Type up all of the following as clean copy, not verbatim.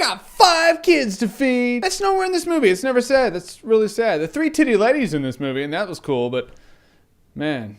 got 5 kids to feed. That's nowhere in this movie. It's never said. That's really sad. The 3 titty ladies in this movie, and that was cool, but man.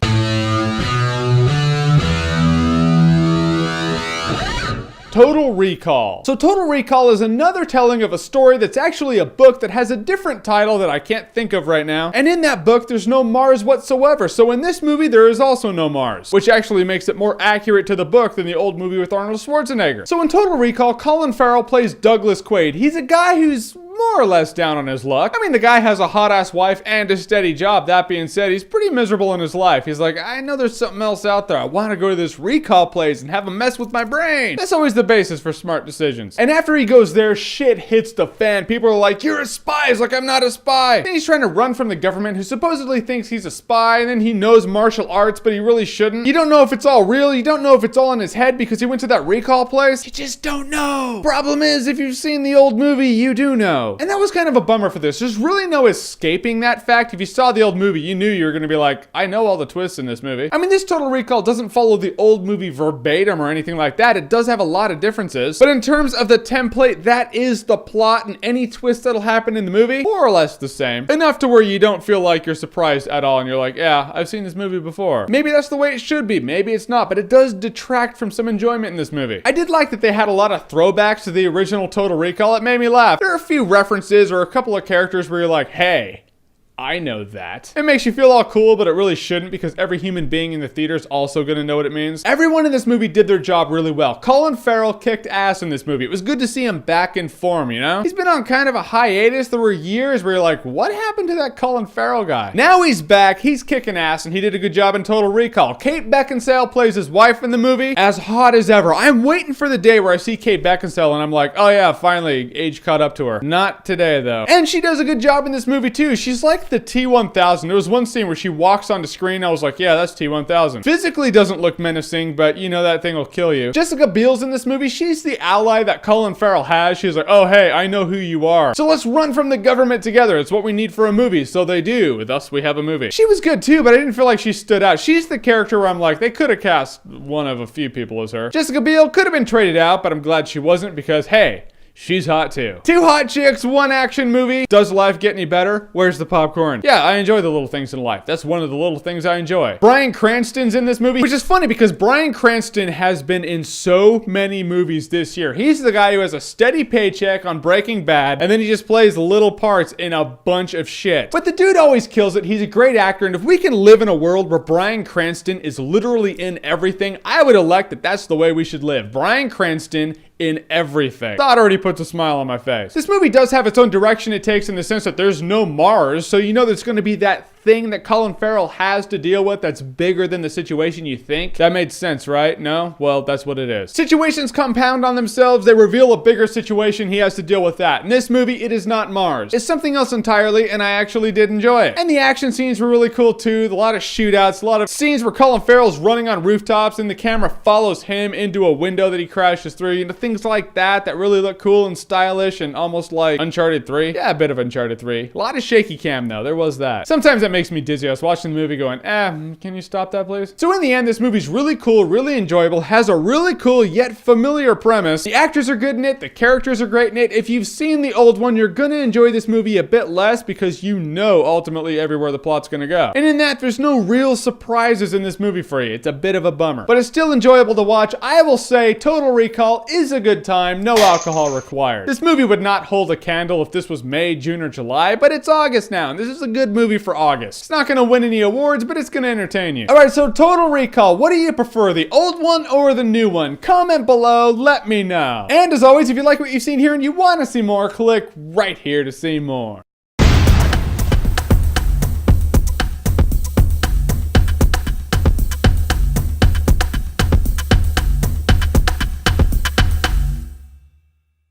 Total Recall. So Total Recall is another telling of a story that's actually a book that has a different title that I can't think of right now. And in that book, there's no Mars whatsoever. So in this movie, there is also no Mars, which actually makes it more accurate to the book than the old movie with Arnold Schwarzenegger. So in Total Recall, Colin Farrell plays Douglas Quaid. He's a guy who's more or less down on his luck. I mean, the guy has a hot-ass wife and a steady job. That being said, he's pretty miserable in his life. He's like, I know there's something else out there. I want to go to this recall place and have a mess with my brain. That's always the basis for smart decisions. And after he goes there, shit hits the fan. People are like, you're a spy. He's like, I'm not a spy. And he's trying to run from the government who supposedly thinks he's a spy, and then he knows martial arts, but he really shouldn't. You don't know if it's all real. You don't know if it's all in his head because he went to that recall place. You just don't know. Problem is, if you've seen the old movie, you do know. And that was kind of a bummer for this. There's really no escaping that fact. If you saw the old movie, you knew you were going to be like, I know all the twists in this movie. I mean, this Total Recall doesn't follow the old movie verbatim or anything like that. It does have a lot of differences. But in terms of the template, that is the plot, and any twist that'll happen in the movie, more or less the same. Enough to where you don't feel like you're surprised at all, and you're like, yeah, I've seen this movie before. Maybe that's the way it should be. Maybe it's not, but it does detract from some enjoyment in this movie. I did like that they had a lot of throwbacks to the original Total Recall. It made me laugh. There are a few references or a couple of characters where you're like, hey, I know that. It makes you feel all cool, but it really shouldn't because every human being in the theater is also gonna know what it means. Everyone in this movie did their job really well. Colin Farrell kicked ass in this movie. It was good to see him back in form, you know? He's been on kind of a hiatus. There were years where you're like, what happened to that Colin Farrell guy? Now he's back, he's kicking ass, and he did a good job in Total Recall. Kate Beckinsale plays his wife in the movie, as hot as ever. I'm waiting for the day where I see Kate Beckinsale and I'm like, oh yeah, finally, age caught up to her. Not today, though. And she does a good job in this movie, too. She's like the T-1000. There was one scene where she walks on the screen. I was like, yeah, that's T-1000. Physically doesn't look menacing, but you know that thing will kill you. Jessica Biel's in this movie. She's the ally that Colin Farrell has. She's like, oh, hey, I know who you are. So let's run from the government together. It's what we need for a movie. So they do. Thus, we have a movie. She was good too, but I didn't feel like she stood out. She's the character where I'm like, they could have cast one of a few people as her. Jessica Biel could have been traded out, but I'm glad she wasn't because, hey, she's hot too. 2 hot chicks, 1 action movie. Does life get any better? Where's the popcorn? Yeah, I enjoy the little things in life. That's one of the little things I enjoy. Bryan Cranston's in this movie, which is funny because Bryan Cranston has been in so many movies this year. He's the guy who has a steady paycheck on Breaking Bad, and then he just plays little parts in a bunch of shit. But the dude always kills it. He's a great actor, and if we can live in a world where Bryan Cranston is literally in everything, I would elect that that's the way we should live. Bryan Cranston in everything. That already puts a smile on my face. This movie does have its own direction it takes in the sense that there's no Mars, so you know there's going to be that thing that Colin Farrell has to deal with that's bigger than the situation you think. That made sense, right? No? Well, that's what it is. Situations compound on themselves. They reveal a bigger situation. He has to deal with that. In this movie, it is not Mars. It's something else entirely, and I actually did enjoy it. And the action scenes were really cool too. A lot of shootouts, a lot of scenes where Colin Farrell's running on rooftops and the camera follows him into a window that he crashes through. You know, things like that that really look cool and stylish and almost like Uncharted 3. Yeah, a bit of Uncharted 3. A lot of shaky cam though. There was that. Sometimes that makes me dizzy. I was watching the movie going, can you stop that please? So in the end, this movie's really cool, really enjoyable, has a really cool yet familiar premise. The actors are good in it, the characters are great in it. If you've seen the old one, you're gonna enjoy this movie a bit less because you know ultimately everywhere the plot's gonna go. And in that, there's no real surprises in this movie for you. It's a bit of a bummer. But it's still enjoyable to watch. I will say Total Recall is a good time, no alcohol required. This movie would not hold a candle if this was May, June, or July, but it's August now, and this is a good movie for August. It's not gonna win any awards, but it's gonna entertain you. Alright, so Total Recall, what do you prefer, the old one or the new one? Comment below, let me know. And as always, if you like what you've seen here and you wanna see more, click right here to see more.